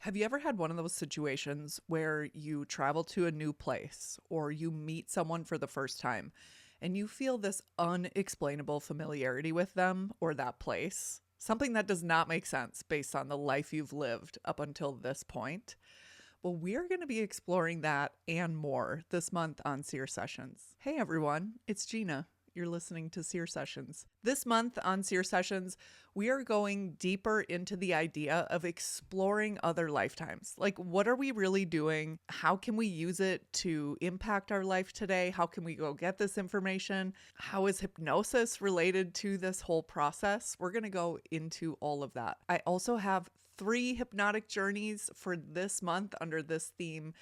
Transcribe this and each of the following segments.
Have you ever had one of those situations where you travel to a new place or you meet someone for the first time and you feel this unexplainable familiarity with them or that place? Something that does not make sense based on the life you've lived up until this point. Well, we're going to be exploring that and more this month on Seer Sessions. Hey everyone, it's Gina. You're listening to Seer Sessions. This month on Seer Sessions, we are going deeper into the idea of exploring other lifetimes. Like, what are we really doing? How can we use it to impact our life today? How can we go get this information? How is hypnosis related to this whole process? We're going to go into all of that. I also have 3 hypnotic journeys for this month under this theme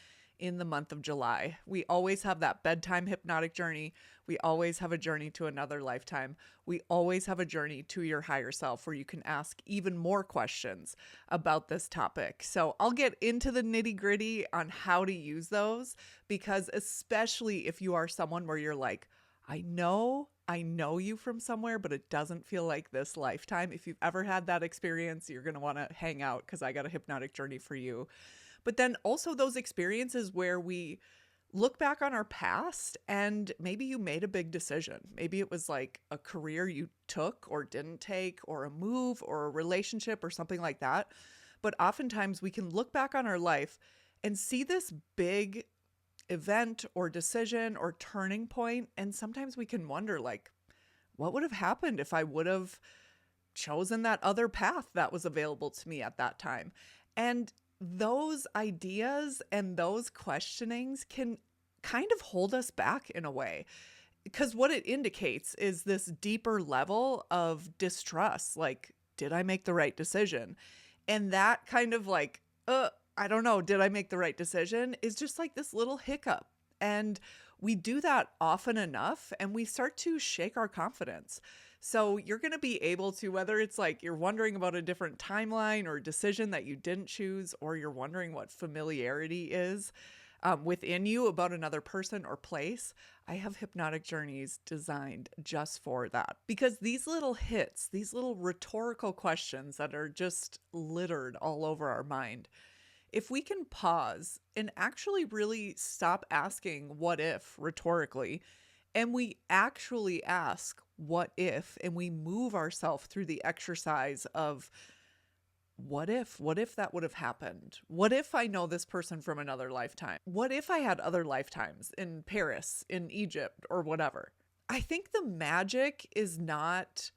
in the month of July. We always have that bedtime hypnotic journey. We always have a journey to another lifetime. We always have a journey to your higher self where you can ask even more questions about this topic. So I'll get into the nitty gritty on how to use those, because especially if you are someone where you're like, I know you from somewhere, but it doesn't feel like this lifetime. If you've ever had that experience, you're going to want to hang out because I got a hypnotic journey for you. But then also those experiences where we look back on our past and maybe you made a big decision. Maybe it was like a career you took or didn't take, or a move or a relationship or something like that. But oftentimes we can look back on our life and see this big event or decision or turning point. And sometimes we can wonder, like, what would have happened if I would have chosen that other path that was available to me at that time? And those ideas and those questionings can kind of hold us back in a way, because what it indicates is this deeper level of distrust. Like, did I make the right decision? And that kind of like, I don't know, did I make the right decision, is just like this little hiccup. And we do that often enough and we start to shake our confidence. So you're going to be able to, whether it's like you're wondering about a different timeline or decision that you didn't choose, or you're wondering what familiarity is within you about another person or place, I have hypnotic journeys designed just for that. Because these little hits, these little rhetorical questions that are just littered all over our mind, if we can pause and actually really stop asking what if rhetorically, and we actually ask what if, and we move ourselves through the exercise of what if that would have happened? What if I know this person from another lifetime? What if I had other lifetimes in Paris, in Egypt, or whatever? I think the magic is not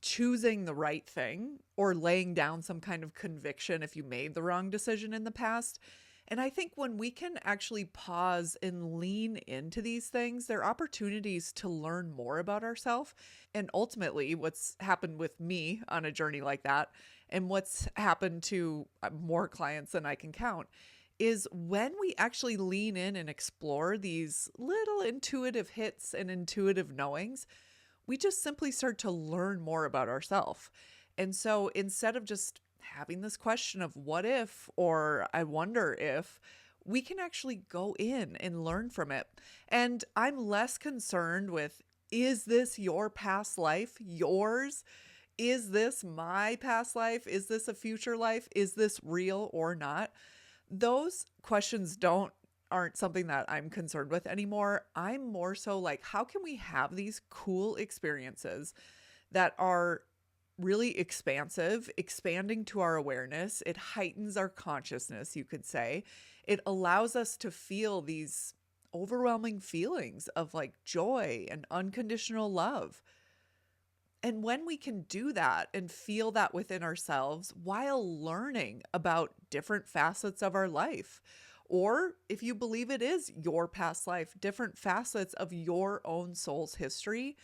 choosing the right thing or laying down some kind of conviction if you made the wrong decision in the past. And I think when we can actually pause and lean into these things, they're opportunities to learn more about ourselves. And ultimately, what's happened with me on a journey like that, and what's happened to more clients than I can count, is when we actually lean in and explore these little intuitive hits and intuitive knowings, we just simply start to learn more about ourselves. And so instead of just having this question of what if, or I wonder if, we can actually go in and learn from it. And I'm less concerned with, is this your past life? Yours? Is this my past life? Is this a future life? Is this real or not? Those questions aren't something that I'm concerned with anymore. I'm more so like, how can we have these cool experiences that are really expansive, expanding to our awareness? It heightens our consciousness, you could say. It allows us to feel these overwhelming feelings of like joy and unconditional love. And when we can do that and feel that within ourselves while learning about different facets of our life, or if you believe it is your past life, different facets of your own soul's history,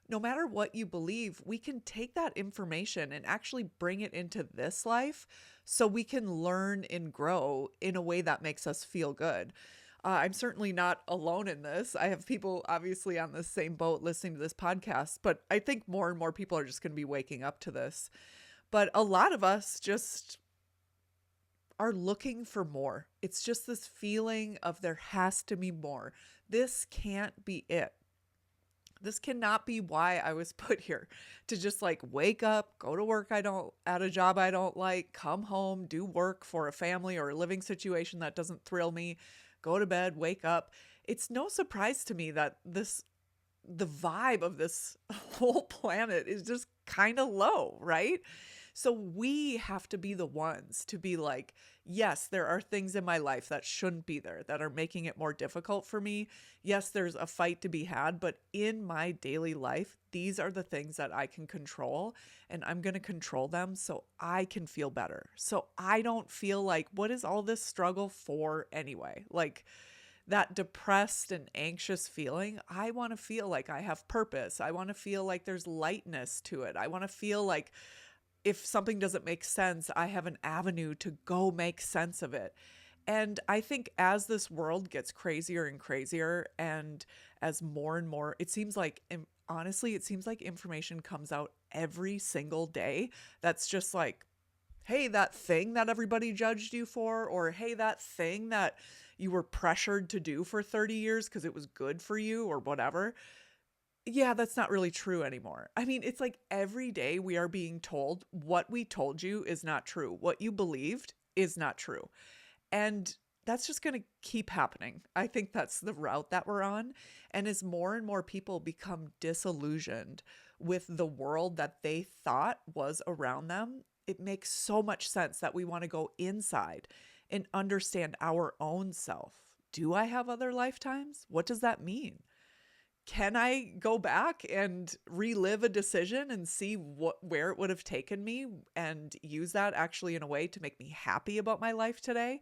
no matter what you believe, we can take that information and actually bring it into this life so we can learn and grow in a way that makes us feel good. I'm certainly not alone in this. I have people obviously on the same boat listening to this podcast, but I think more and more people are just going to be waking up to this. But a lot of us just are looking for more. It's just this feeling of there has to be more. This can't be it. This cannot be why I was put here, to just like wake up, go to work at a job I don't like, come home, do work for a family or a living situation that doesn't thrill me, go to bed, wake up. It's no surprise to me that the vibe of this whole planet is just kind of low, right? So we have to be the ones to be like, yes, there are things in my life that shouldn't be there, that are making it more difficult for me. Yes, there's a fight to be had, but in my daily life, these are the things that I can control, and I'm going to control them so I can feel better. So I don't feel like, what is all this struggle for anyway? Like, that depressed and anxious feeling, I want to feel like I have purpose. I want to feel like there's lightness to it. I want to feel like if something doesn't make sense, I have an avenue to go make sense of it. And I think as this world gets crazier and crazier, and as more and more, it seems like, honestly, it seems like information comes out every single day that's just like, hey, that thing that everybody judged you for, or hey, that thing that you were pressured to do for 30 years because it was good for you or whatever. Yeah, that's not really true anymore. I mean, it's like every day we are being told what we told you is not true. What you believed is not true. And that's just going to keep happening. I think that's the route that we're on. And as more and more people become disillusioned with the world that they thought was around them, it makes so much sense that we want to go inside and understand our own self. Do I have other lifetimes? What does that mean? Can I go back and relive a decision and see where it would have taken me and use that actually in a way to make me happy about my life today?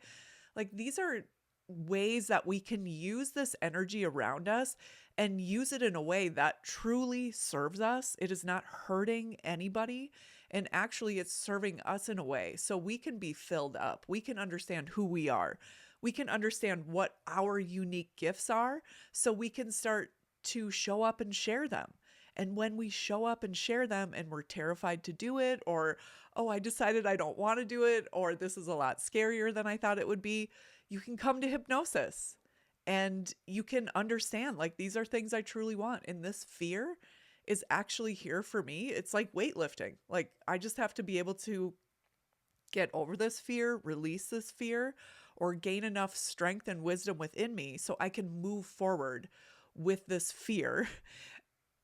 Like, these are ways that we can use this energy around us and use it in a way that truly serves us. It is not hurting anybody. And actually, it's serving us in a way so we can be filled up. We can understand who we are. We can understand what our unique gifts are so we can start to show up and share them. And when we show up and share them and we're terrified to do it, or, oh, I decided I don't want to do it, or this is a lot scarier than I thought it would be, you can come to hypnosis and you can understand, like, these are things I truly want. And this fear is actually here for me. It's like weightlifting. Like, I just have to be able to get over this fear, release this fear, or gain enough strength and wisdom within me so I can move forward with this fear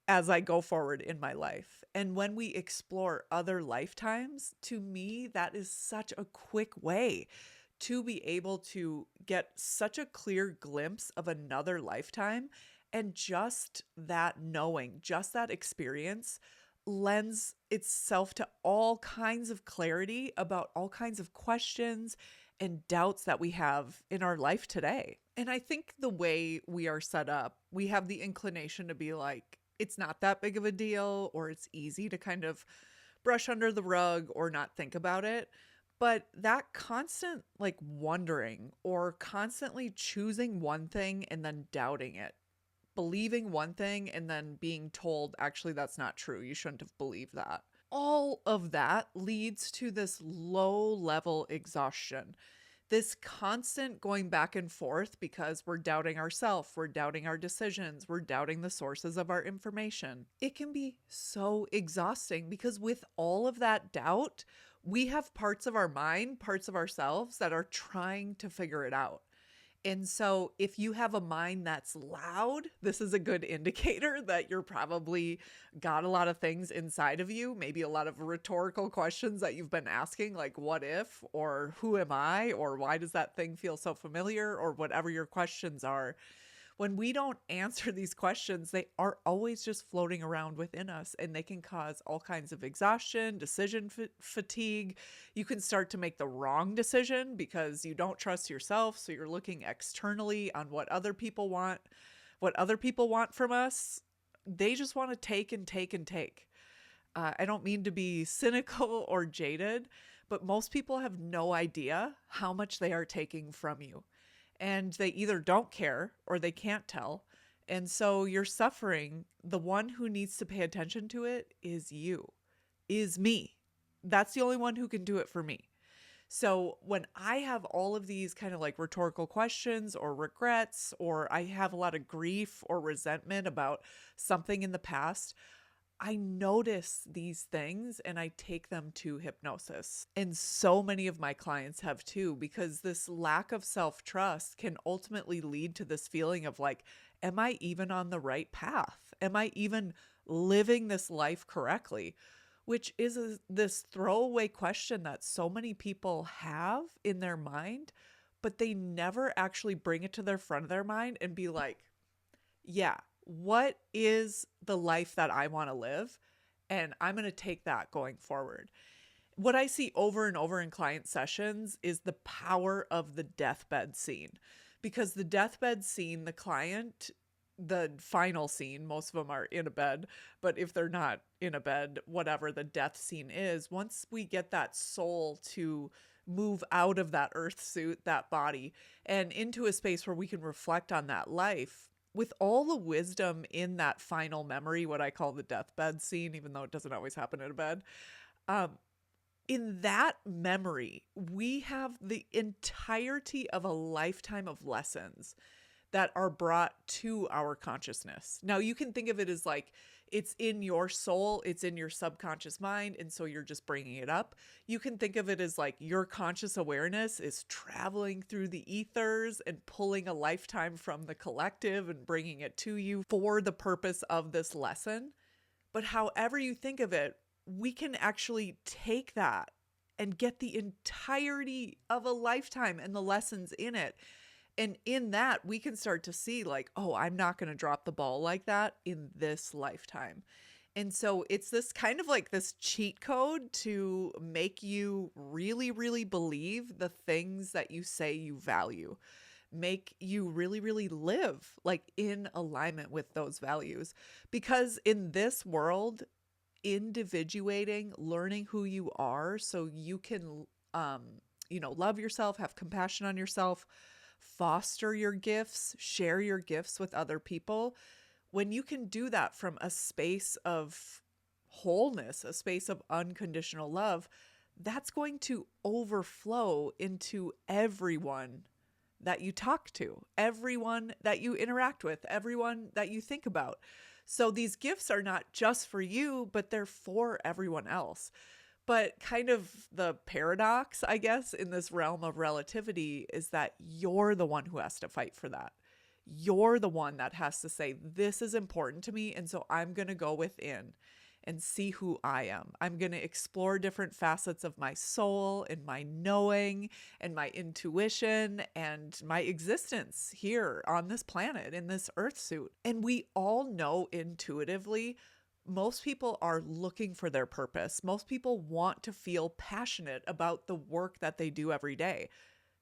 as I go forward in my life. And when we explore other lifetimes, to me, that is such a quick way to be able to get such a clear glimpse of another lifetime. And just that knowing, just that experience lends itself to all kinds of clarity about all kinds of questions and doubts that we have in our life today. And I think the way we are set up, we have the inclination to be like, it's not that big of a deal, or it's easy to kind of brush under the rug or not think about it. But that constant like wondering, or constantly choosing one thing and then doubting it, believing one thing and then being told, actually, that's not true. You shouldn't have believed that. All of that leads to this low level exhaustion, this constant going back and forth because we're doubting ourselves, we're doubting our decisions, we're doubting the sources of our information. It can be so exhausting because with all of that doubt, we have parts of our mind, parts of ourselves that are trying to figure it out. And so if you have a mind that's loud, this is a good indicator that you're probably got a lot of things inside of you, maybe a lot of rhetorical questions that you've been asking, like what if, or who am I, or why does that thing feel so familiar, or whatever your questions are. When we don't answer these questions, they are always just floating around within us, and they can cause all kinds of exhaustion, decision fatigue. You can start to make the wrong decision because you don't trust yourself. So you're looking externally on what other people want, from us. They just want to take and take and take. I don't mean to be cynical or jaded, but most people have no idea how much they are taking from you. And they either don't care or they can't tell. And so you're suffering. The one who needs to pay attention to it is you, is me. That's the only one who can do it for me. So when I have all of these kind of like rhetorical questions or regrets, or I have a lot of grief or resentment about something in the past, I notice these things and I take them to hypnosis. And so many of my clients have too, because this lack of self trust can ultimately lead to this feeling of like, am I even on the right path? Am I even living this life correctly? Which is this throwaway question that so many people have in their mind, but they never actually bring it to their front of their mind and be like, yeah, what is the life that I want to live? And I'm going to take that going forward. What I see over and over in client sessions is the power of the deathbed scene. Because the deathbed scene, the client, the final scene, most of them are in a bed, but if they're not in a bed, whatever the death scene is, once we get that soul to move out of that earth suit, that body, and into a space where we can reflect on that life with all the wisdom in that final memory, what I call the deathbed scene, even though it doesn't always happen in a bed. Um, in that memory, we have the entirety of a lifetime of lessons that are brought to our consciousness. Now, you can think of it as like it's in your soul, it's in your subconscious mind, and so you're just bringing it up. You can think of it as like your conscious awareness is traveling through the ethers and pulling a lifetime from the collective and bringing it to you for the purpose of this lesson. But however you think of it, we can actually take that and get the entirety of a lifetime and the lessons in it. And in that, we can start to see like, oh, I'm not going to drop the ball like that in this lifetime. And so it's this kind of like this cheat code to make you really, really believe the things that you say you value, make you really, really live like in alignment with those values. Because in this world, individuating, learning who you are so you can, love yourself, have compassion on yourself, foster your gifts, share your gifts with other people. When you can do that from a space of wholeness, a space of unconditional love, that's going to overflow into everyone that you talk to, everyone that you interact with, everyone that you think about. So these gifts are not just for you, but they're for everyone else. But kind of the paradox, I guess, in this realm of relativity is that you're the one who has to fight for that. You're the one that has to say, this is important to me. And so I'm going to go within and see who I am. I'm going to explore different facets of my soul and my knowing and my intuition and my existence here on this planet in this earth suit. And we all know intuitively, most people are looking for their purpose. Most people want to feel passionate about the work that they do every day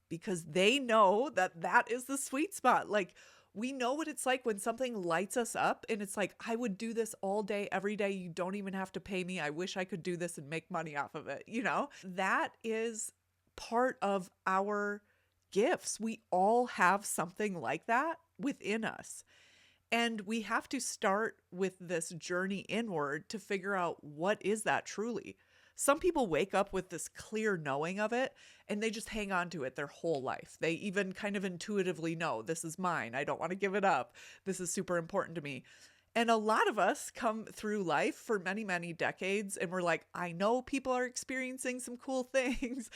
because they know that that is the sweet spot. Like, we know what it's like when something lights us up and it's like, I would do this all day, every day. You don't even have to pay me. I wish I could do this and make money off of it. That is part of our gifts. We all have something like that within us. And we have to start with this journey inward to figure out what is that truly. Some people wake up with this clear knowing of it and they just hang on to it their whole life. They even kind of intuitively know this is mine. I don't want to give it up. This is super important to me. And a lot of us come through life for many, many decades and we're like, I know people are experiencing some cool things.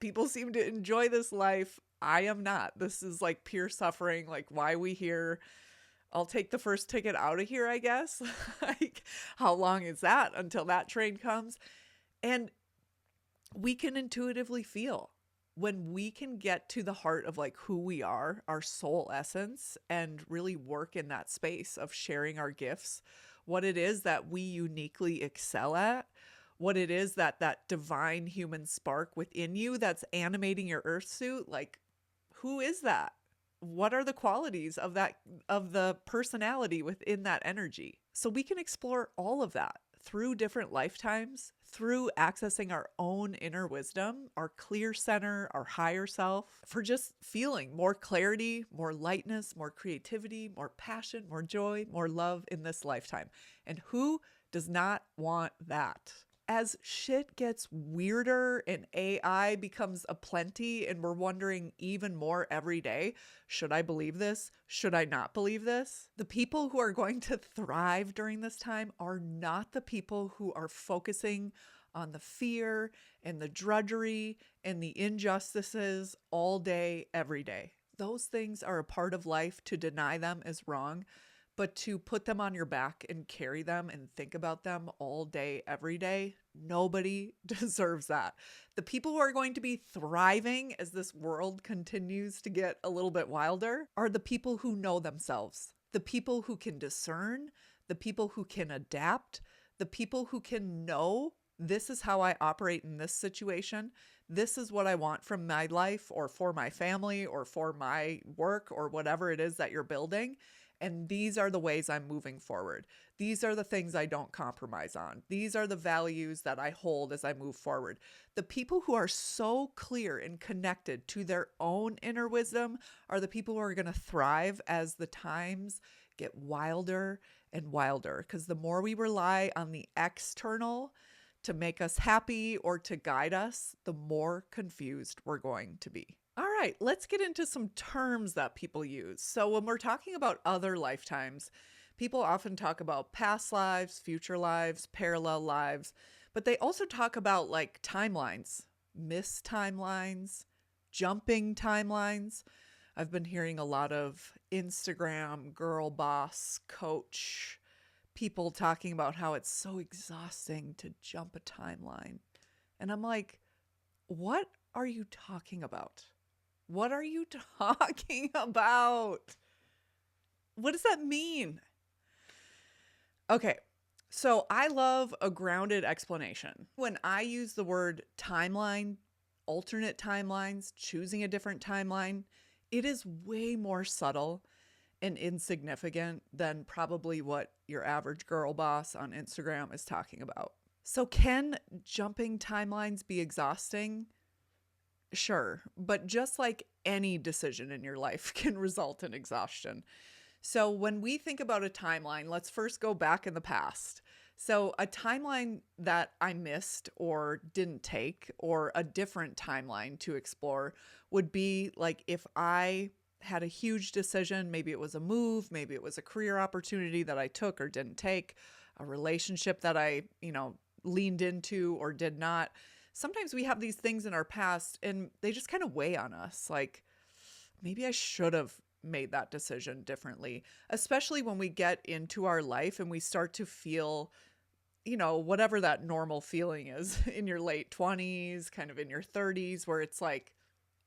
People seem to enjoy this life. I am not. This is like pure suffering. Like, why are we here? I'll take the first ticket out of here, I guess. Like, how long is that until that train comes? And we can intuitively feel when we can get to the heart of like who we are, our soul essence, and really work in that space of sharing our gifts, what it is that we uniquely excel at, what it is that divine human spark within you that's animating your earth suit. Like, who is that? What are the qualities of the personality within that energy? So we can explore all of that through different lifetimes, through accessing our own inner wisdom, our clear center, our higher self, for just feeling more clarity, more lightness, more creativity, more passion, more joy, more love in this lifetime. And who does not want that? As shit gets weirder and AI becomes aplenty and we're wondering even more every day, should I believe this? Should I not believe this? The people who are going to thrive during this time are not the people who are focusing on the fear and the drudgery and the injustices all day, every day. Those things are a part of life. To deny them is wrong. But to put them on your back and carry them and think about them all day, every day, nobody deserves that. The people who are going to be thriving as this world continues to get a little bit wilder are the people who know themselves, the people who can discern, the people who can adapt, the people who can know this is how I operate in this situation. This is what I want from my life or for my family or for my work or whatever it is that you're building. And these are the ways I'm moving forward. These are the things I don't compromise on. These are the values that I hold as I move forward. The people who are so clear and connected to their own inner wisdom are the people who are going to thrive as the times get wilder and wilder. Because the more we rely on the external to make us happy or to guide us, the more confused we're going to be. All right, let's get into some terms that people use. So when we're talking about other lifetimes, people often talk about past lives, future lives, parallel lives, but they also talk about like timelines, missed timelines, jumping timelines. I've been hearing a lot of Instagram girl boss coach people talking about how it's so exhausting to jump a timeline. And I'm like, what are you talking about? What are you talking about? What does that mean? Okay, so I love a grounded explanation. When I use the word timeline, alternate timelines, choosing a different timeline, it is way more subtle and insignificant than probably what your average girl boss on Instagram is talking about. So can jumping timelines be exhausting? Sure, but just like any decision in your life can result in exhaustion. So when we think about a timeline, let's first go back in the past. So a timeline that I missed or didn't take, or a different timeline to explore, would be like if I had a huge decision, maybe it was a move, maybe it was a career opportunity that I took or didn't take, a relationship that I, leaned into or did not. Sometimes we have these things in our past and they just kind of weigh on us. Like, maybe I should have made that decision differently, especially when we get into our life and we start to feel, whatever that normal feeling is in your late 20s, kind of in your 30s, where it's like,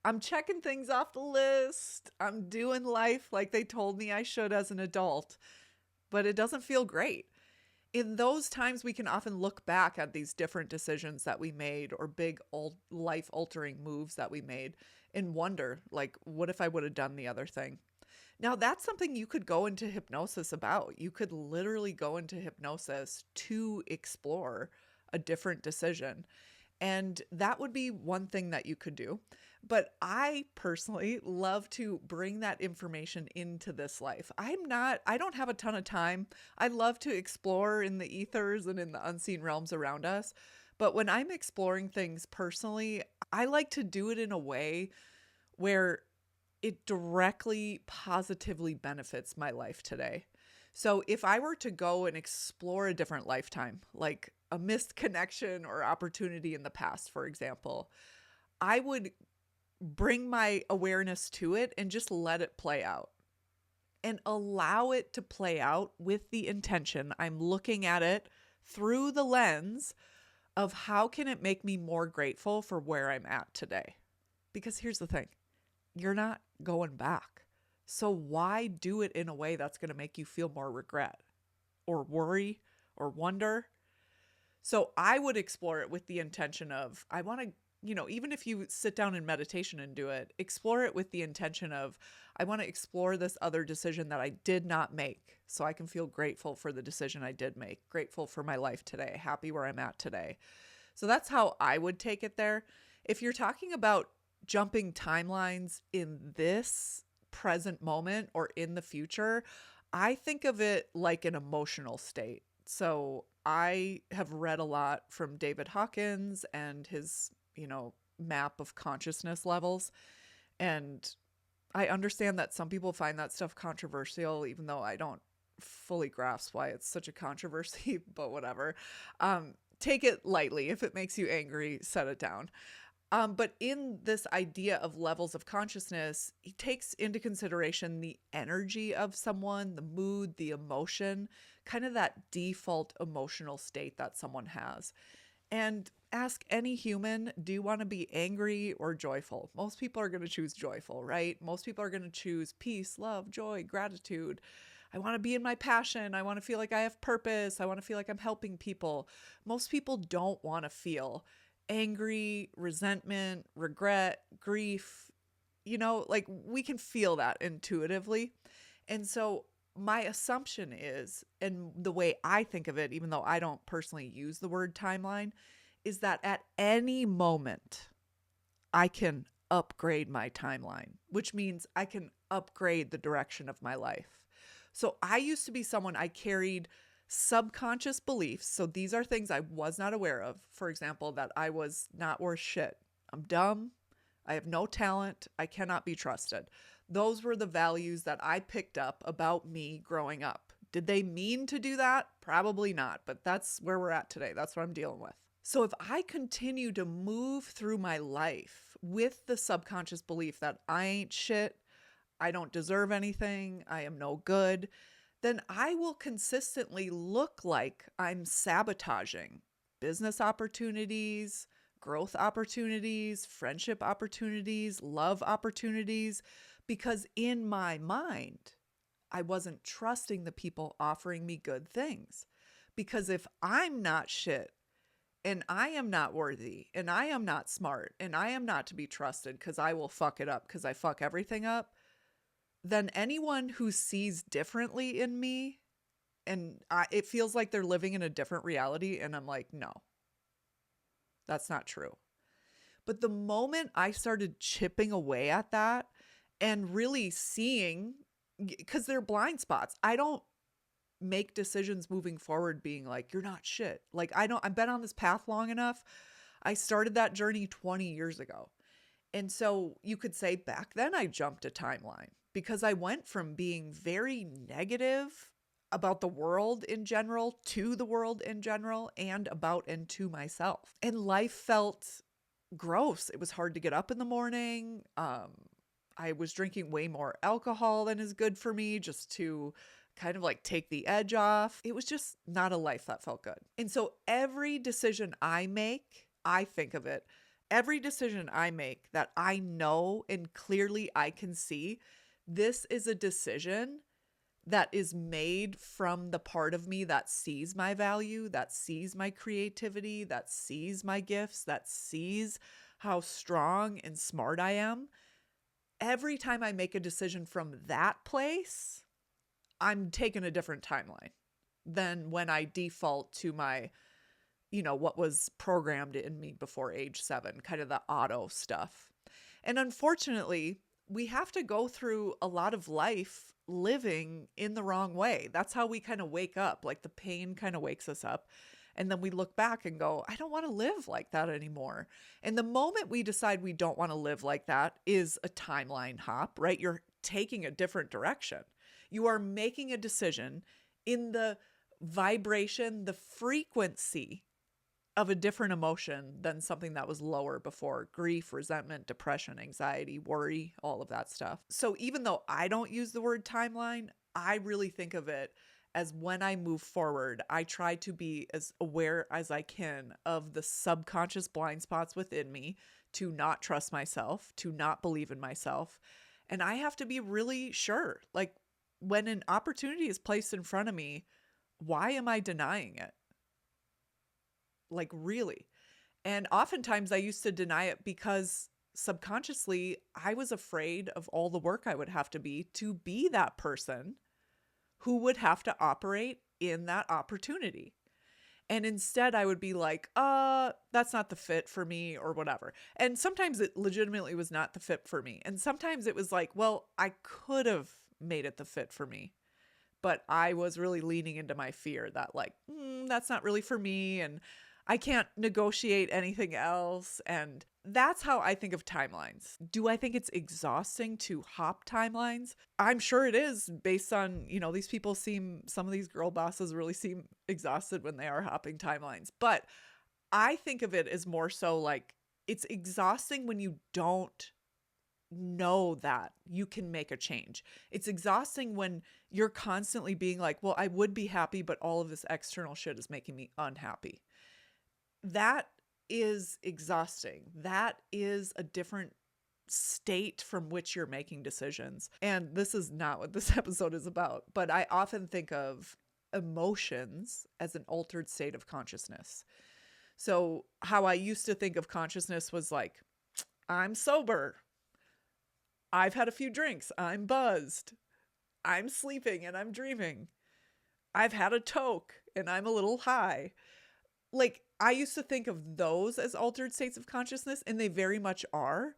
I'm checking things off the list. I'm doing life like they told me I should as an adult, but it doesn't feel great. In those times, we can often look back at these different decisions that we made or big life-altering moves that we made and wonder, like, what if I would have done the other thing? Now, that's something you could go into hypnosis about. You could literally go into hypnosis to explore a different decision. And that would be one thing that you could do. But I personally love to bring that information into this life. I don't have a ton of time. I love to explore in the ethers and in the unseen realms around us. But when I'm exploring things personally, I like to do it in a way where it directly, positively benefits my life today. So if I were to go and explore a different lifetime, like a missed connection or opportunity in the past, for example, I would bring my awareness to it and just let it play out and allow it to play out with the intention. I'm looking at it through the lens of how can it make me more grateful for where I'm at today? Because here's the thing, you're not going back. So why do it in a way that's going to make you feel more regret or worry or wonder? So I would explore it with the intention of, I want to, even if you sit down in meditation and do it, explore it with the intention of, I want to explore this other decision that I did not make so I can feel grateful for the decision I did make, grateful for my life today, happy where I'm at today. So that's how I would take it there. If you're talking about jumping timelines in this present moment or in the future, I think of it like an emotional state. So I have read a lot from David Hawkins and his, map of consciousness levels. And I understand that some people find that stuff controversial, even though I don't fully grasp why it's such a controversy, but whatever. Take it lightly. If it makes you angry, set it down. But in this idea of levels of consciousness, he takes into consideration the energy of someone, the mood, the emotion, kind of that default emotional state that someone has. And ask any human, do you want to be angry or joyful? Most people are going to choose joyful, right? Most people are going to choose peace, love, joy, gratitude. I want to be in my passion. I want to feel like I have purpose. I want to feel like I'm helping people. Most people don't want to feel angry, resentment, regret, grief. Like we can feel that intuitively. And so my assumption is, and the way I think of it, even though I don't personally use the word timeline, is that at any moment I can upgrade my timeline, which means I can upgrade the direction of my life. So I used to be someone, I carried subconscious beliefs. So these are things I was not aware of. For example, that I was not worth shit. I'm dumb. I have no talent. I cannot be trusted. Those were the values that I picked up about me growing up. Did they mean to do that? Probably not, but that's where we're at today. That's what I'm dealing with. So if I continue to move through my life with the subconscious belief that I ain't shit, I don't deserve anything, I am no good, then I will consistently look like I'm sabotaging business opportunities, growth opportunities, friendship opportunities, love opportunities, because in my mind, I wasn't trusting the people offering me good things. Because if I'm not shit, and I am not worthy, and I am not smart, and I am not to be trusted because I will fuck it up because I fuck everything up, then anyone who sees differently in me, and it feels like they're living in a different reality, and I'm like, no, that's not true. But the moment I started chipping away at that and really seeing, because they're blind spots, I don't make decisions moving forward being like, you're not shit. Like, I've been on this path long enough. I started that journey 20 years ago. And so you could say back then I jumped a timeline because I went from being very negative about the world in general to the world in general and about and to myself. And life felt gross. It was hard to get up in the morning. I was drinking way more alcohol than is good for me just to kind of like take the edge off. It was just not a life that felt good. And so every decision I make, I think of it, every decision I make that I know and clearly I can see, this is a decision that is made from the part of me that sees my value, that sees my creativity, that sees my gifts, that sees how strong and smart I am. Every time I make a decision from that place, I'm taking a different timeline than when I default to my, what was programmed in me before age 7, kind of the auto stuff. And unfortunately, we have to go through a lot of life living in the wrong way. That's how we kind of wake up. Like the pain kind of wakes us up. And then we look back and go, I don't want to live like that anymore. And the moment we decide we don't want to live like that is a timeline hop, right? You're taking a different direction. You are making a decision in the vibration, the frequency of a different emotion than something that was lower before: grief, resentment, depression, anxiety, worry, all of that stuff. So even though I don't use the word timeline, I really think of it as when I move forward, I try to be as aware as I can of the subconscious blind spots within me to not trust myself, to not believe in myself. And I have to be really sure, like when an opportunity is placed in front of me, why am I denying it? Like really. And oftentimes I used to deny it because subconsciously I was afraid of all the work I would have to be that person who would have to operate in that opportunity. And instead I would be like, that's not the fit for me or whatever. And sometimes it legitimately was not the fit for me. And sometimes it was like, well, I could have made it the fit for me, but I was really leaning into my fear that like, that's not really for me. And I can't negotiate anything else. And that's how I think of timelines. Do I think it's exhausting to hop timelines? I'm sure it is based on, these people some of these girl bosses really seem exhausted when they are hopping timelines. But I think of it as more so like it's exhausting when you don't know that you can make a change. It's exhausting when you're constantly being like, well, I would be happy, but all of this external shit is making me unhappy. That is exhausting. That is a different state from which you're making decisions. And this is not what this episode is about, but I often think of emotions as an altered state of consciousness. So how I used to think of consciousness was like, I'm sober. I've had a few drinks. I'm buzzed. I'm sleeping and I'm dreaming. I've had a toke and I'm a little high. Like, I used to think of those as altered states of consciousness, and they very much are.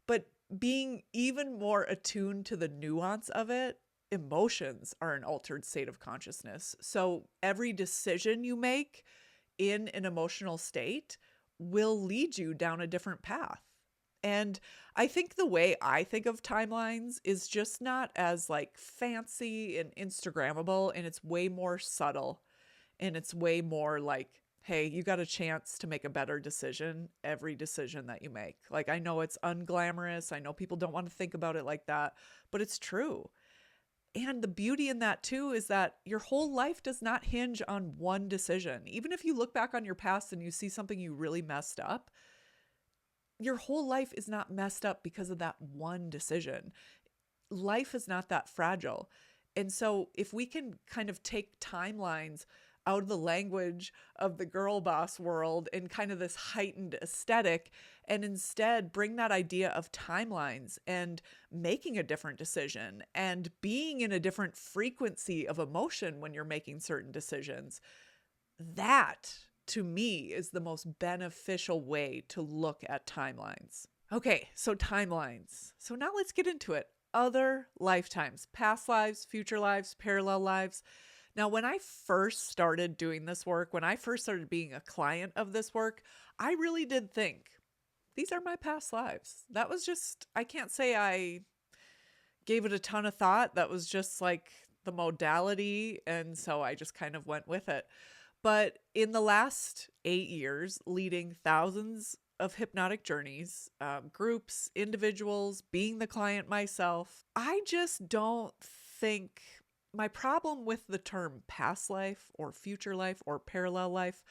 But being even more attuned to the nuance of it, emotions are an altered state of consciousness. So every decision you make in an emotional state will lead you down a different path. And I think the way I think of timelines is just not as like fancy and Instagrammable, and it's way more subtle, and it's way more like, hey, you got a chance to make a better decision every decision that you make. Like, I know it's unglamorous. I know people don't want to think about it like that, but it's true. And the beauty in that too is that your whole life does not hinge on one decision. Even if you look back on your past and you see something you really messed up, your whole life is not messed up because of that one decision. Life is not that fragile. And so if we can kind of take timelines out of the language of the girl boss world and kind of this heightened aesthetic, and instead bring that idea of timelines and making a different decision and being in a different frequency of emotion when you're making certain decisions, that to me is the most beneficial way to look at timelines. Okay, so timelines. So now let's get into it. Other lifetimes, past lives, future lives, parallel lives. Now, when I first started doing this work, when I first started being a client of this work, I really did think, these are my past lives. That was just, I can't say I gave it a ton of thought. That was just like the modality. And so I just kind of went with it. But in the last 8 years, leading thousands of hypnotic journeys, groups, individuals, being the client myself, I just don't think my problem with the term past life or future life or parallel life,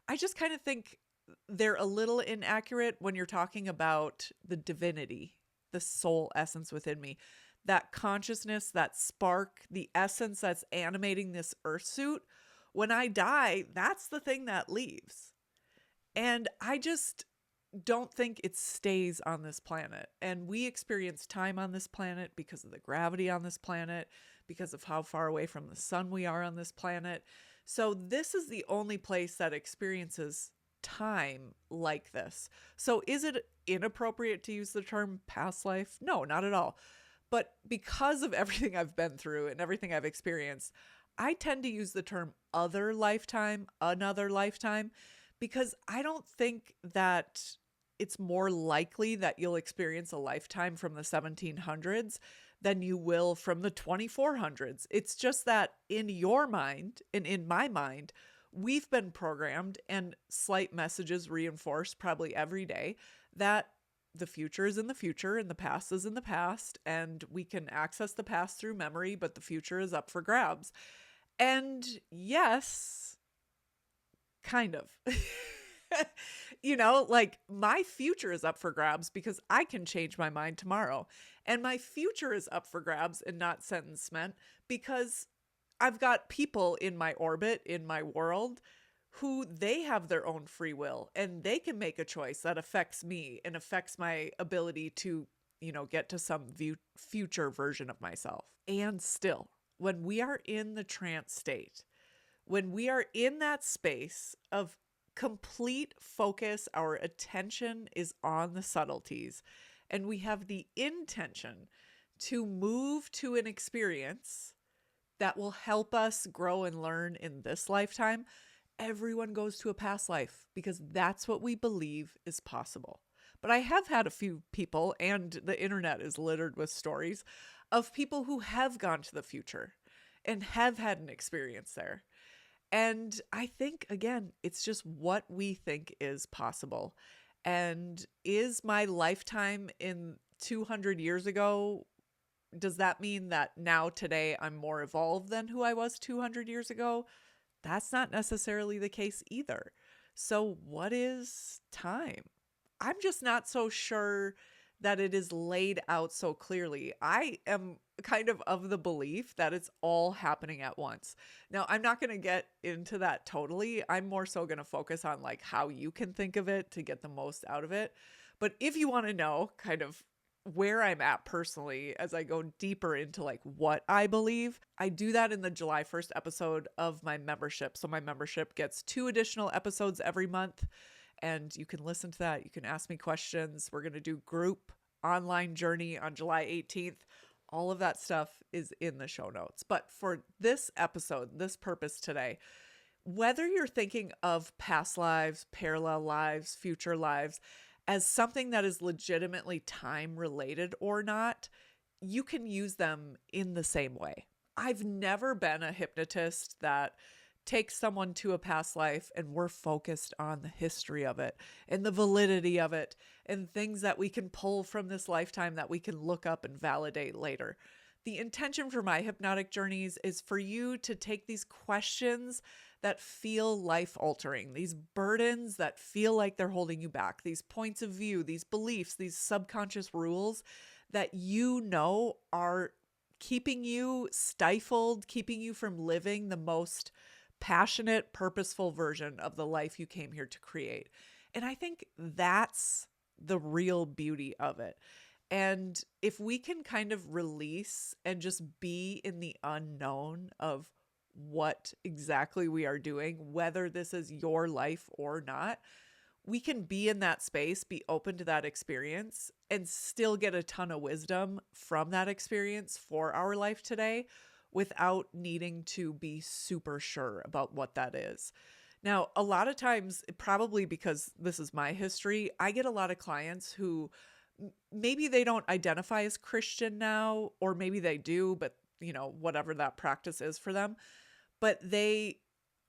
I just kind of think they're a little inaccurate when you're talking about the divinity, the soul essence within me, that consciousness, that spark, the essence that's animating this earth suit. When I die, that's the thing that leaves. And I just don't think it stays on this planet. And we experience time on this planet because of the gravity on this planet, because of how far away from the sun we are on this planet. So this is the only place that experiences time like this. So is it inappropriate to use the term past life? No, not at all. But because of everything I've been through and everything I've experienced, I tend to use the term other lifetime, another lifetime, because I don't think that it's more likely that you'll experience a lifetime from the 1700s than you will from the 2400s. It's just that in your mind and in my mind, we've been programmed, and slight messages reinforced probably every day, that the future is in the future and the past is in the past, and we can access the past through memory, but the future is up for grabs. And yes, kind of. Like my future is up for grabs because I can change my mind tomorrow. And my future is up for grabs and not sentence meant because I've got people in my orbit, in my world, who they have their own free will and they can make a choice that affects me and affects my ability to, get to some future version of myself. And still, when we are in the trance state, when we are in that space of complete focus, our attention is on the subtleties, and we have the intention to move to an experience that will help us grow and learn in this lifetime, everyone goes to a past life because that's what we believe is possible. But I have had a few people, and the internet is littered with stories of people who have gone to the future and have had an experience there. And I think, again, it's just what we think is possible. And is my lifetime in 200 years ago, does that mean that now today I'm more evolved than who I was 200 years ago? That's not necessarily the case either. So, what is time? I'm just not so sure that it is laid out so clearly. I am kind of the belief that it's all happening at once. Now, I'm not going to get into that totally. I'm more so going to focus on like how you can think of it to get the most out of it. But if you want to know kind of where I'm at personally as I go deeper into like what I believe, I do that in the July 1st episode of my membership. So my membership gets 2 additional episodes every month, and you can listen to that. You can ask me questions. We're going to do group online journey on July 18th. All of that stuff is in the show notes. But for this episode, this purpose today, whether you're thinking of past lives, parallel lives, future lives, as something that is legitimately time related or not, you can use them in the same way. I've never been a hypnotist that takes someone to a past life and we're focused on the history of it and the validity of it and things that we can pull from this lifetime that we can look up and validate later. The intention for my hypnotic journeys is for you to take these questions that feel life altering, these burdens that feel like they're holding you back, these points of view, these beliefs, these subconscious rules that you know are keeping you stifled, keeping you from living the most passionate, purposeful version of the life you came here to create. And I think that's the real beauty of it. And if we can kind of release and just be in the unknown of what exactly we are doing, whether this is your life or not, we can be in that space, be open to that experience, and still get a ton of wisdom from that experience for our life today without needing to be super sure about what that is. Now, a lot of times, probably because this is my history, I get a lot of clients who maybe they don't identify as Christian now, or maybe they do, but whatever that practice is for them, but they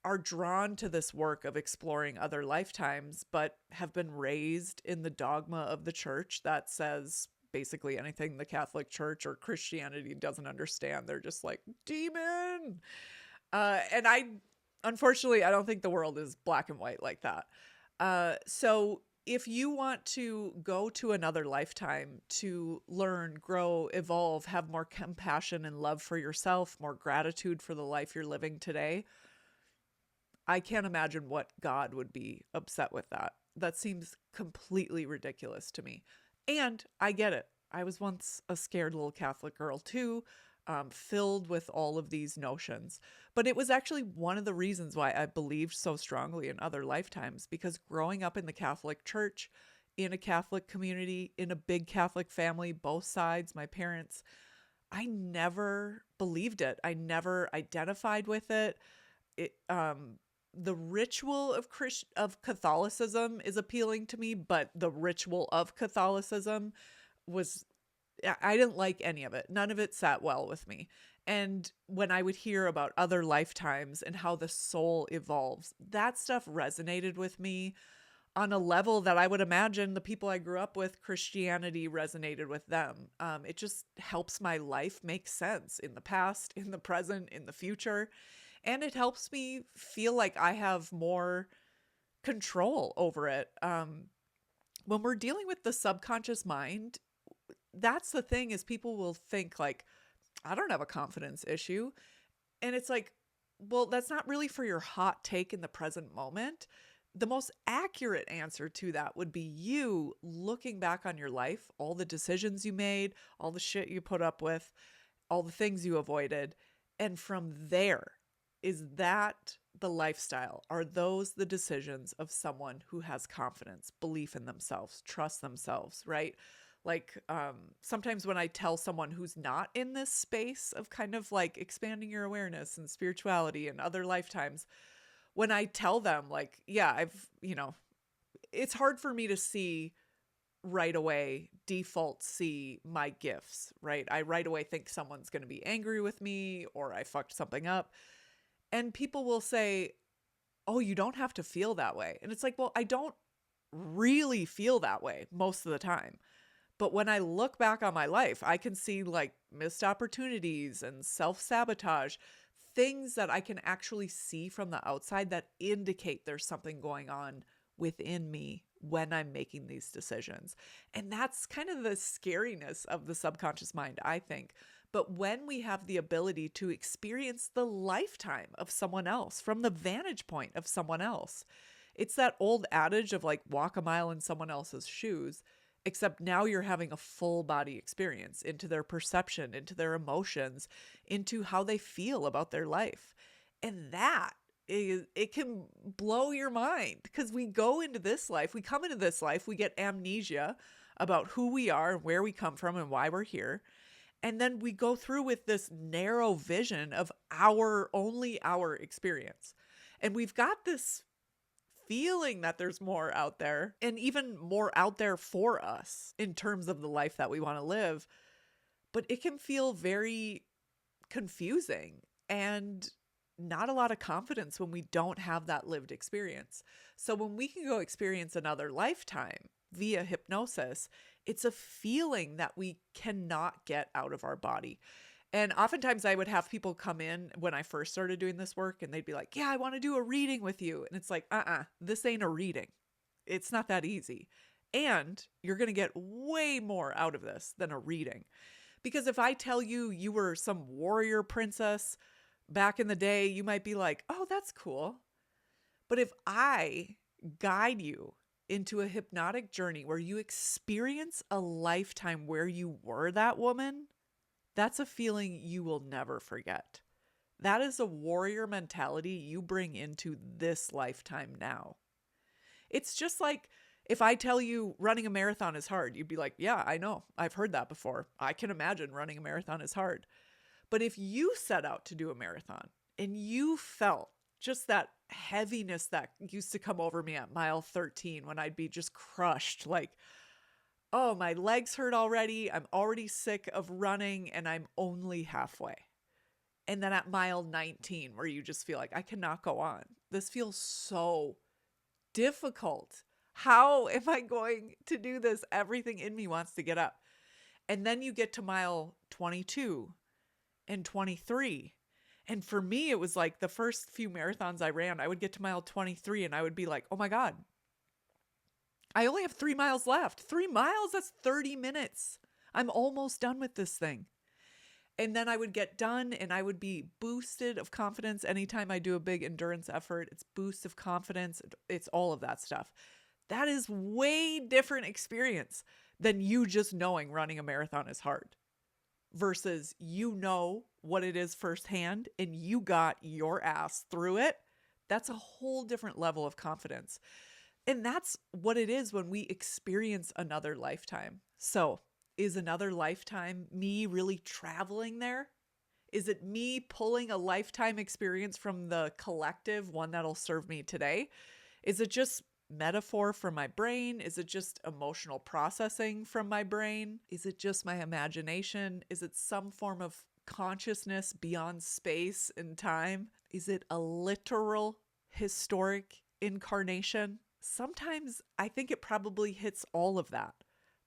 are drawn to this work of exploring other lifetimes, but have been raised in the dogma of the church that says basically anything the Catholic Church or Christianity doesn't understand. They're just like, demon. And unfortunately, I don't think the world is black and white like that. So if you want to go to another lifetime to learn, grow, evolve, have more compassion and love for yourself, more gratitude for the life you're living today, I can't imagine what God would be upset with that. That seems completely ridiculous to me. And I get it. I was once a scared little Catholic girl too, filled with all of these notions. But it was actually one of the reasons why I believed so strongly in other lifetimes, because growing up in the Catholic Church, in a Catholic community, in a big Catholic family, both sides, my parents, I never believed it. I never identified with it. The ritual of Catholicism is appealing to me, but the ritual of Catholicism I didn't like any of it. None of it sat well with me. And when I would hear about other lifetimes and how the soul evolves, that stuff resonated with me on a level that I would imagine the people I grew up with, Christianity resonated with them. It just helps my life make sense in the past, in the present, in the future. And it helps me feel like I have more control over it. When we're dealing with the subconscious mind, that's the thing, is people will think like, I don't have a confidence issue. And it's like, well, that's not really for your hot take in the present moment. The most accurate answer to that would be you looking back on your life, all the decisions you made, all the shit you put up with, all the things you avoided. And from there, is that the lifestyle? Are those the decisions of someone who has confidence, belief in themselves, trust themselves, right? Like, sometimes when I tell someone who's not in this space of kind of like expanding your awareness and spirituality and other lifetimes, when I tell them, like, yeah, it's hard for me to see right away, default see my gifts, right? I right away think someone's going to be angry with me or I fucked something up. And people will say, oh, you don't have to feel that way. And it's like, well, I don't really feel that way most of the time. But when I look back on my life, I can see like missed opportunities and self-sabotage, things that I can actually see from the outside that indicate there's something going on within me when I'm making these decisions. And that's kind of the scariness of the subconscious mind, I think. But when we have the ability to experience the lifetime of someone else from the vantage point of someone else, it's that old adage of like walk a mile in someone else's shoes, except now you're having a full body experience into their perception, into their emotions, into how they feel about their life. And that is, it can blow your mind because we come into this life, we get amnesia about who we are, where we come from, and why we're here. And then we go through with this narrow vision of only our experience. And we've got this feeling that there's more out there and even more out there for us in terms of the life that we want to live. But it can feel very confusing and not a lot of confidence when we don't have that lived experience. So when we can go experience another lifetime via hypnosis, it's a feeling that we cannot get out of our body. And oftentimes I would have people come in when I first started doing this work and they'd be like, yeah, I want to do a reading with you. And it's like, this ain't a reading. It's not that easy. And you're going to get way more out of this than a reading. Because if I tell you you were some warrior princess back in the day, you might be like, oh, that's cool. But if I guide you into a hypnotic journey where you experience a lifetime where you were that woman, that's a feeling you will never forget. That is a warrior mentality you bring into this lifetime now. It's just like if I tell you running a marathon is hard, you'd be like, yeah, I know. I've heard that before. I can imagine running a marathon is hard. But if you set out to do a marathon and you felt just that heaviness that used to come over me at mile 13 when I'd be just crushed, like, oh, my legs hurt already. I'm already sick of running and I'm only halfway. And then at mile 19, where you just feel like I cannot go on. This feels so difficult. How am I going to do this? Everything in me wants to get up. And then you get to mile 22 and 23. And for me, it was like the first few marathons I ran, I would get to mile 23 and I would be like, oh my God, I only have 3 miles left. 3 miles? That's 30 minutes. I'm almost done with this thing. And then I would get done and I would be boosted of confidence. Anytime I do a big endurance effort, it's boost of confidence. It's all of that stuff. That is way different experience than you just knowing running a marathon is hard versus you know what it is firsthand and you got your ass through it. That's a whole different level of confidence. And that's what it is when we experience another lifetime. So, is another lifetime me really traveling there? Is it me pulling a lifetime experience from the collective, one that'll serve me today? Is it just metaphor from my brain? Is it just emotional processing from my brain? Is it just my imagination? Is it some form of consciousness beyond space and time? Is it a literal historic incarnation? Sometimes I think it probably hits all of that.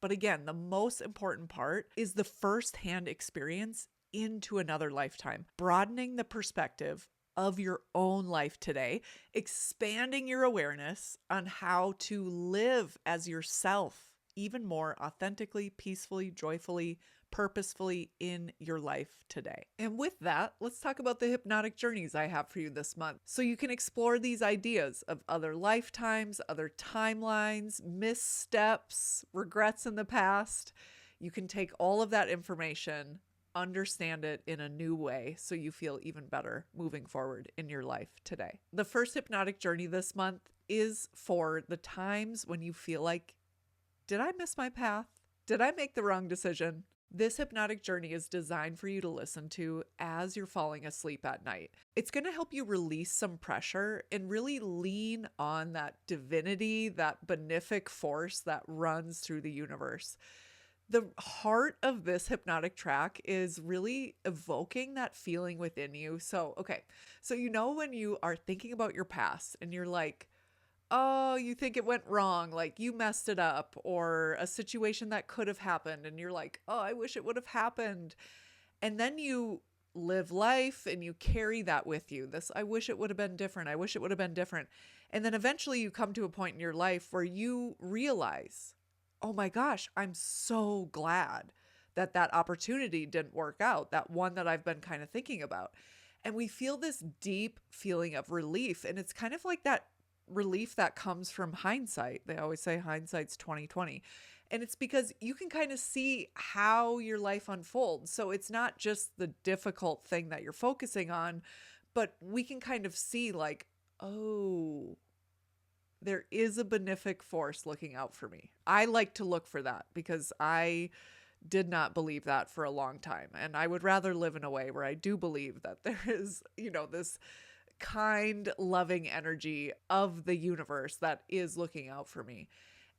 But again, the most important part is the firsthand experience into another lifetime, broadening the perspective of your own life today, expanding your awareness on how to live as yourself even more authentically, peacefully, joyfully, purposefully in your life today. And with that, let's talk about the hypnotic journeys I have for you this month. So you can explore these ideas of other lifetimes, other timelines, missteps, regrets in the past. You can take all of that information, understand it in a new way so you feel even better moving forward in your life today. The first hypnotic journey this month is for the times when you feel like, did I miss my path? Did I make the wrong decision? This hypnotic journey is designed for you to listen to as you're falling asleep at night. It's going to help you release some pressure and really lean on that divinity, that benefic force that runs through the universe. The heart of this hypnotic track is really evoking that feeling within you. So, okay. So, when you are thinking about your past and you're like, oh, you think it went wrong, like you messed it up, or a situation that could have happened, and you're like, oh, I wish it would have happened. And then you live life and you carry that with you. This, I wish it would have been different. I wish it would have been different. And then eventually you come to a point in your life where you realize, oh my gosh, I'm so glad that that opportunity didn't work out, that one that I've been kind of thinking about. And we feel this deep feeling of relief. And it's kind of like that relief that comes from hindsight. They always say hindsight's 2020. And it's because you can kind of see how your life unfolds. So it's not just the difficult thing that you're focusing on, but we can kind of see like, oh, there is a benefic force looking out for me. I like to look for that because I did not believe that for a long time. And I would rather live in a way where I do believe that there is, this kind, loving energy of the universe that is looking out for me.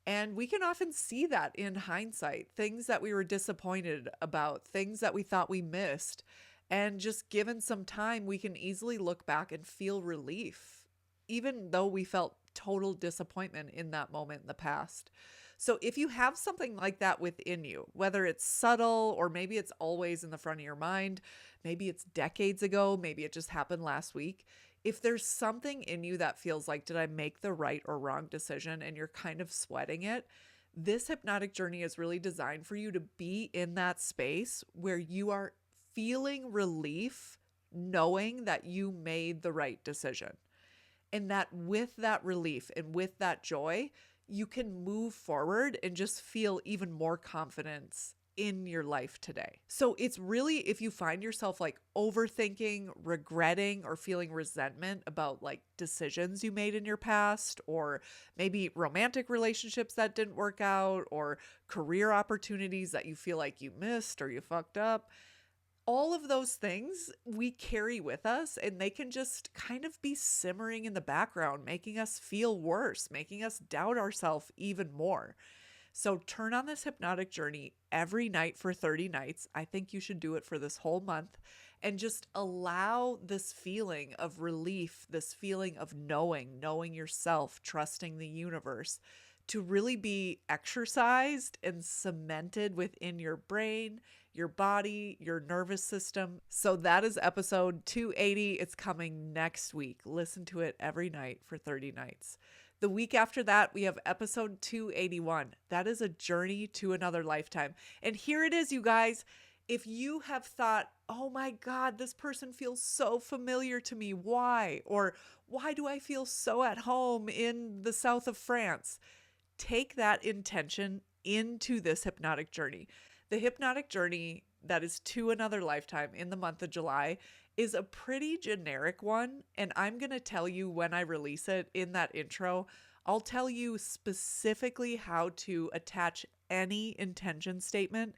And we can often see that in hindsight, things that we were disappointed about, things that we thought we missed. And just given some time, we can easily look back and feel relief, even though we felt total disappointment in that moment in the past. So if you have something like that within you, whether it's subtle or maybe it's always in the front of your mind, maybe it's decades ago, maybe it just happened last week. If there's something in you that feels like, did I make the right or wrong decision, and you're kind of sweating it, this hypnotic journey is really designed for you to be in that space where you are feeling relief, knowing that you made the right decision. And that with that relief and with that joy, you can move forward and just feel even more confidence in your life today. So it's really, if you find yourself like overthinking, regretting, or feeling resentment about like decisions you made in your past, or maybe romantic relationships that didn't work out, or career opportunities that you feel like you missed or you fucked up, all of those things we carry with us, and they can just kind of be simmering in the background, making us feel worse, making us doubt ourselves even more. So turn on this hypnotic journey every night for 30 nights. I think you should do it for this whole month, and just allow this feeling of relief, this feeling of knowing yourself, trusting the universe, to really be exercised and cemented within your brain, your body, your nervous system. So that is episode 280. It's coming next week. Listen to it every night for 30 nights. The week after that, we have episode 281. That is a journey to another lifetime. And here it is, you guys. If you have thought, oh my God, this person feels so familiar to me. Why? Or why do I feel so at home in the south of France? Take that intention into this hypnotic journey. The hypnotic journey that is to another lifetime in the month of July is a pretty generic one. And I'm going to tell you when I release it in that intro. I'll tell you specifically how to attach any intention statement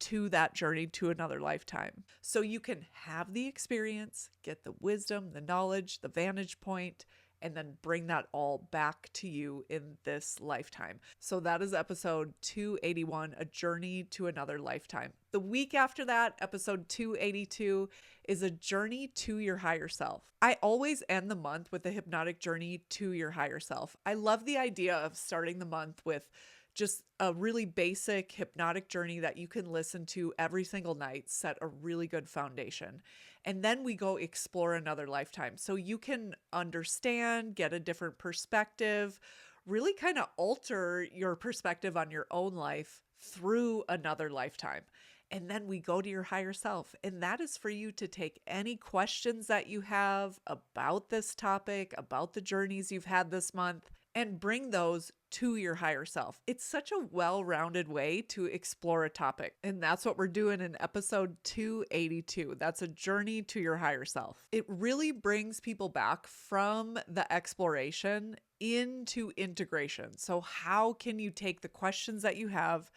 to that journey to another lifetime. So you can have the experience, get the wisdom, the knowledge, the vantage point, and then bring that all back to you in this lifetime. So that is episode 281, A Journey to Another Lifetime. The week after that, episode 282, is A Journey to Your Higher Self. I always end the month with a hypnotic journey to your higher self. I love the idea of starting the month with just a really basic hypnotic journey that you can listen to every single night, set a really good foundation. And then we go explore another lifetime. So you can understand, get a different perspective, really kind of alter your perspective on your own life through another lifetime. And then we go to your higher self. And that is for you to take any questions that you have about this topic, about the journeys you've had this month, and bring those to your higher self. It's such a well-rounded way to explore a topic. And that's what we're doing in episode 282. That's a journey to your higher self. It really brings people back from the exploration into integration. So how can you take the questions that you have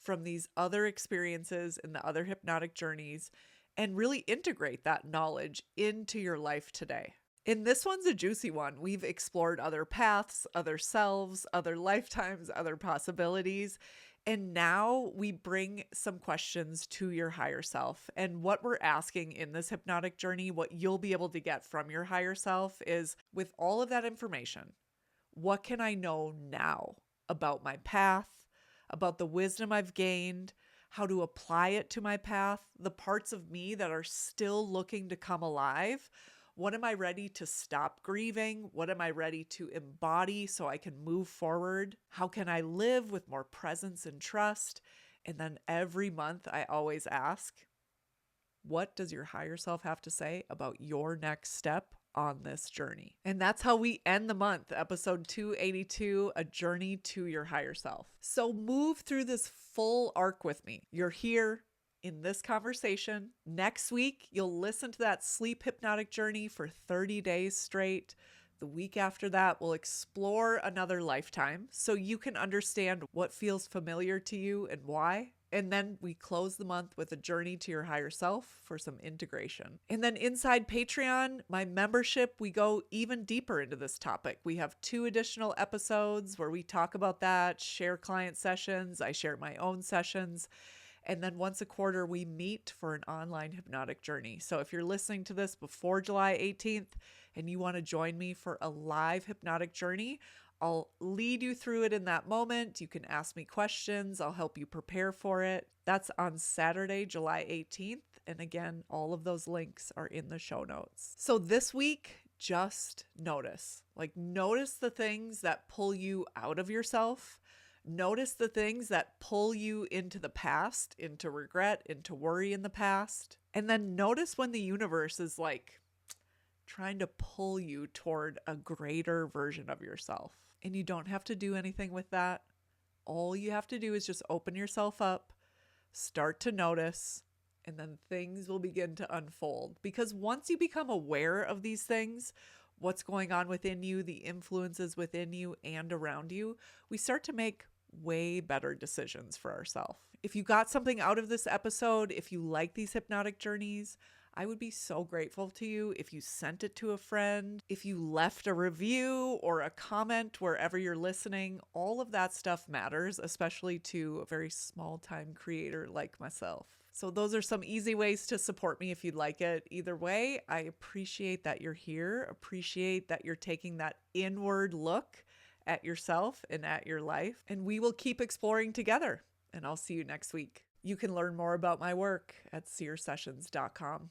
from these other experiences and the other hypnotic journeys and really integrate that knowledge into your life today. And this one's a juicy one. We've explored other paths, other selves, other lifetimes, other possibilities. And now we bring some questions to your higher self. And what we're asking in this hypnotic journey, what you'll be able to get from your higher self is, with all of that information, what can I know now about my path, about the wisdom I've gained, how to apply it to my path, the parts of me that are still looking to come alive? What am I ready to stop grieving? What am I ready to embody so I can move forward? How can I live with more presence and trust? And then every month I always ask, what does your higher self have to say about your next step on this journey? And that's how we end the month, episode 282, A Journey to Your Higher Self. So move through this full arc with me. You're here in this conversation. Next week, you'll listen to that sleep hypnotic journey for 30 days straight. The week after that, we'll explore another lifetime so you can understand what feels familiar to you and why. And then we close the month with a journey to your higher self for some integration. And then inside Patreon, my membership, we go even deeper into this topic. We have 2 additional episodes where we talk about that, share client sessions. I share my own sessions. And then once a quarter, we meet for an online hypnotic journey. So if you're listening to this before July 18th and you want to join me for a live hypnotic journey, I'll lead you through it in that moment. You can ask me questions. I'll help you prepare for it. That's on Saturday, July 18th. And again, all of those links are in the show notes. So this week, just notice. Notice the things that pull you out of yourself. Notice the things that pull you into the past, into regret, into worry in the past. And then notice when the universe is trying to pull you toward a greater version of yourself. And you don't have to do anything with that. All you have to do is just open yourself up, start to notice, and then things will begin to unfold. Because once you become aware of these things, what's going on within you, the influences within you and around you, we start to make way better decisions for ourselves. If you got something out of this episode, if you like these hypnotic journeys, I would be so grateful to you if you sent it to a friend, if you left a review or a comment wherever you're listening. All of that stuff matters, especially to a very small-time creator like myself. So those are some easy ways to support me if you'd like it. Either way, I appreciate that you're here, appreciate that you're taking that inward look at yourself and at your life, and we will keep exploring together. And I'll see you next week. You can learn more about my work at seersessions.com.